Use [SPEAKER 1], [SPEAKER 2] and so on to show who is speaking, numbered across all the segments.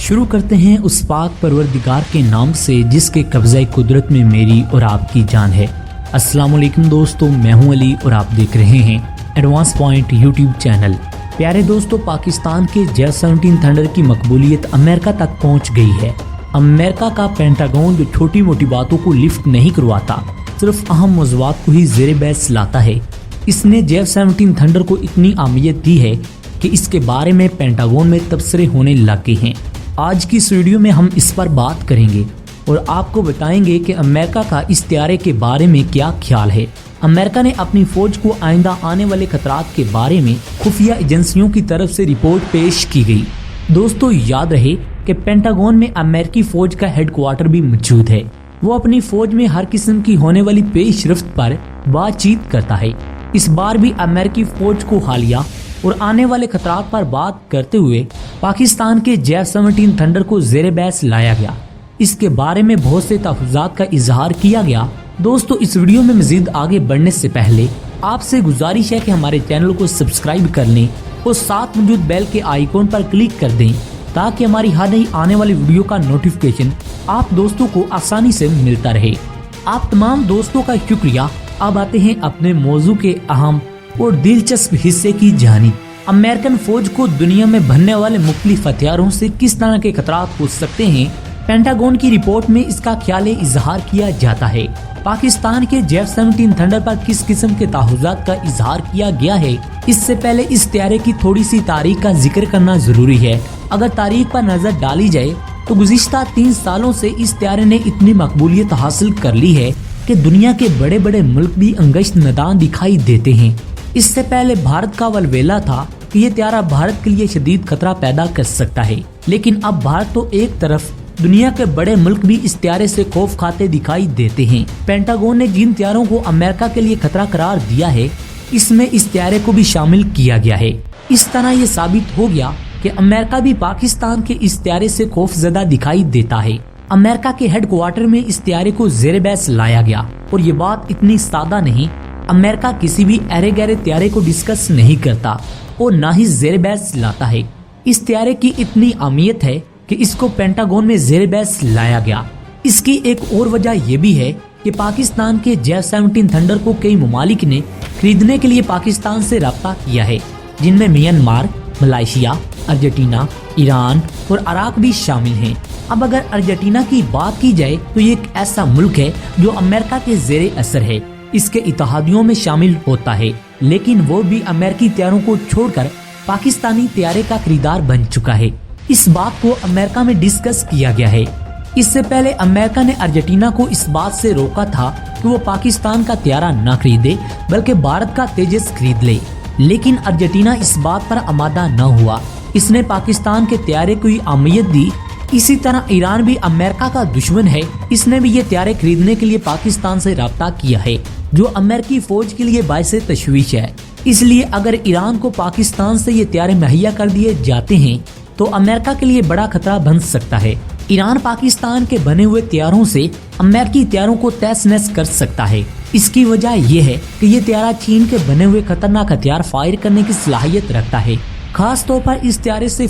[SPEAKER 1] شروع کرتے ہیں اس پاک پروردگار کے نام سے جس کے قبضہ قدرت میں میری اور آپ کی جان ہے۔ السلام علیکم دوستو، میں ہوں علی اور آپ دیکھ رہے ہیں ایڈوانس پوائنٹ یوٹیوب چینل۔ پیارے دوستو، پاکستان کے J-17 تھنڈر کی مقبولیت امریکہ تک پہنچ گئی ہے۔ امریکہ کا پینٹاگون جو چھوٹی موٹی باتوں کو لفٹ نہیں کرواتا، صرف اہم موضوعات کو ہی زیر بحث لاتا ہے، اس نے J-17 تھنڈر کو اتنی اہمیت دی ہے کہ اس کے بارے میں پینٹاگون میں تبصرے ہونے لگ گئے ہیں۔ آج کی اس ویڈیو میں ہم اس پر بات کریں گے اور آپ کو بتائیں گے کہ امریکہ کا اس طیارے کے بارے میں کیا خیال ہے۔ امریکہ نے اپنی فوج کو آئندہ آنے والے خطرات کے بارے میں خفیہ ایجنسیوں کی طرف سے رپورٹ پیش کی گئی۔ دوستو، یاد رہے کہ پینٹاگون میں امریکی فوج کا ہیڈ کوارٹر بھی موجود ہے۔ وہ اپنی فوج میں ہر قسم کی ہونے والی پیش رفت پر بات چیت کرتا ہے۔ اس بار بھی امریکی فوج کو حالیہ اور آنے والے خطرات پر بات کرتے ہوئے پاکستان کے J-17 تھنڈر کو زیر بحث لایا گیا۔ اس کے بارے میں بہت سے تحفظات کا اظہار کیا گیا۔ دوستو، اس ویڈیو میں مزید آگے بڑھنے سے پہلے آپ سے گزارش ہے کہ ہمارے چینل کو سبسکرائب کر لیں اور ساتھ موجود بیل کے آئیکن پر کلک کر دیں تاکہ ہماری ہر نئی آنے والی ویڈیو کا نوٹیفیکیشن آپ دوستوں کو آسانی سے ملتا رہے۔ آپ تمام دوستوں کا شکریہ۔ اب آتے ہیں اپنے موضوع کے اہم اور دلچسپ حصے کی جانب۔ امریکن فوج کو دنیا میں بننے والے مختلف ہتھیاروں سے کس طرح کے خطرات ہو سکتے ہیں، پینٹاگون کی رپورٹ میں اس کا خیال اظہار کیا جاتا ہے۔ پاکستان کے J-17 تھنڈر پر کس قسم کے تحفظات کا اظہار کیا گیا ہے، اس سے پہلے اس طیارے کی تھوڑی سی تاریخ کا ذکر کرنا ضروری ہے۔ اگر تاریخ پر نظر ڈالی جائے تو گزشتہ 3 سالوں سے اس طیارے نے اتنی مقبولیت حاصل کر لی ہے کہ دنیا کے بڑے بڑے ملک بھی انگشت ندان دکھائی دیتے ہیں۔ اس سے پہلے بھارت کا ولولہ تھا کہ یہ طیارہ بھارت کے لیے شدید خطرہ پیدا کر سکتا ہے، لیکن اب بھارت تو ایک طرف، دنیا کے بڑے ملک بھی اس طیارے سے خوف کھاتے دکھائی دیتے ہیں۔ پینٹاگون نے جن طیاروں کو امریکہ کے لیے خطرہ قرار دیا ہے، اس میں اس طیارے کو بھی شامل کیا گیا ہے۔ اس طرح یہ ثابت ہو گیا کہ امریکہ بھی پاکستان کے اس طیارے سے خوف زدہ دکھائی دیتا ہے۔ امریکہ کے ہیڈ کوارٹر میں اس طیارے کو زیر بحث لایا گیا، اور یہ بات اتنی سادہ نہیں۔ امریکہ کسی بھی ایرے گیرے طیارے کو ڈسکس نہیں کرتا اور نہ ہی زیر بحث لاتا ہے۔ اس طیارے کی اتنی اہمیت ہے کہ اس کو پینٹاگون میں زیر بحث لایا گیا۔ اس کی ایک اور وجہ یہ بھی ہے کہ پاکستان کے J-17 تھنڈر کو کئی ممالک نے خریدنے کے لیے پاکستان سے رابطہ کیا ہے، جن میں میانمار، ملائیشیا، ارجنٹینا، ایران اور عراق بھی شامل ہیں۔ اب اگر ارجنٹینا کی بات کی جائے تو یہ ایک ایسا ملک ہے جو امریکہ کے زیر اثر ہے، اس کے اتحادیوں میں شامل ہوتا ہے، لیکن وہ بھی امریکی طیاروں کو چھوڑ کر پاکستانی طیارے کا خریدار بن چکا ہے۔ اس بات کو امریکہ میں ڈسکس کیا گیا ہے۔ اس سے پہلے امریکہ نے ارجنٹینا کو اس بات سے روکا تھا کہ وہ پاکستان کا طیارہ نہ خریدے بلکہ بھارت کا تیجس خرید لے، لیکن ارجنٹینا اس بات پر آمادہ نہ ہوا۔ اس نے پاکستان کے طیارے کو ہی اہمیت دی۔ اسی طرح ایران بھی امریکہ کا دشمن ہے، اس نے بھی یہ طیارے خریدنے کے لیے پاکستان سے رابطہ کیا ہے، جو امریکی فوج کے لیے باعث تشویش ہے۔ اس لیے اگر ایران کو پاکستان سے یہ طیارے مہیا کر دیے جاتے ہیں تو امریکہ کے لیے بڑا خطرہ بن سکتا ہے۔ ایران پاکستان کے بنے ہوئے طیاروں سے امریکی طیاروں کو تہس نہس کر سکتا ہے۔ اس کی وجہ یہ ہے کہ یہ طیارہ چین کے بنے ہوئے خطرناک ہتھیار فائر کرنے کی صلاحیت رکھتا ہے۔ خاص طور پر اس طیارے سے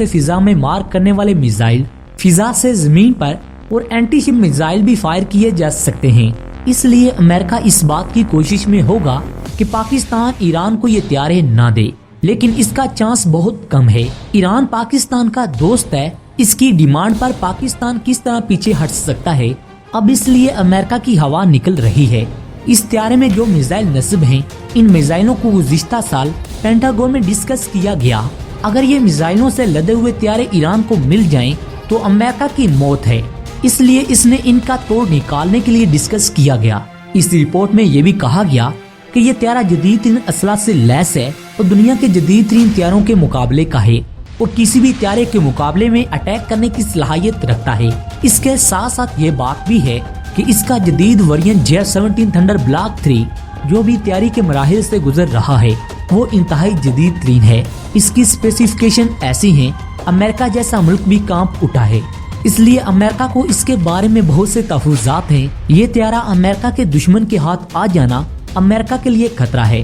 [SPEAKER 1] فضا میں مار کرنے والے میزائل، فضا سے زمین پر اور اینٹی شپ میزائل بھی فائر کیے جا سکتے ہیں۔ اس لیے امریکہ اس بات کی کوشش میں ہوگا کہ پاکستان ایران کو یہ طیارے نہ دے، لیکن اس کا چانس بہت کم ہے۔ ایران پاکستان کا دوست ہے، اس کی ڈیمانڈ پر پاکستان کس طرح پیچھے ہٹ سکتا ہے؟ اب اس لیے امریکہ کی ہوا نکل رہی ہے۔ اس طیارے میں جو میزائل نصب ہیں، ان میزائلوں کو گزشتہ سال پینٹاگون میں ڈسکس کیا گیا۔ اگر یہ میزائلوں سے لدے ہوئے طیارے ایران کو مل جائیں تو امریکہ کی موت ہے، اس لیے اس نے ان کا توڑ نکالنے کے لیے ڈسکس کیا گیا۔ اس رپورٹ میں یہ بھی کہا گیا کہ یہ طیارہ جدید ترین اسلحہ سے لیس ہے اور دنیا کے جدید ترین طیاروں کے مقابلے کا ہے اور کسی بھی طیارے کے مقابلے میں اٹیک کرنے کی صلاحیت رکھتا ہے۔ اس کے ساتھ ساتھ یہ بات بھی ہے کہ اس کا جدید ویرینٹ J-17 تھنڈر بلاک 3 جو بھی تیاری کے مراحل سے گزر رہا ہے وہ انتہائی جدید ترین ہے۔ اس کی اسپیسیفکیشن ایسی ہیں امریکہ جیسا ملک بھی کانپ اٹھا ہے، اس لیے امریکہ کو اس کے بارے میں بہت سے تحفظات ہیں۔ یہ طیارہ امریکہ کے دشمن کے ہاتھ آ جانا امریکہ کے لیے خطرہ ہے۔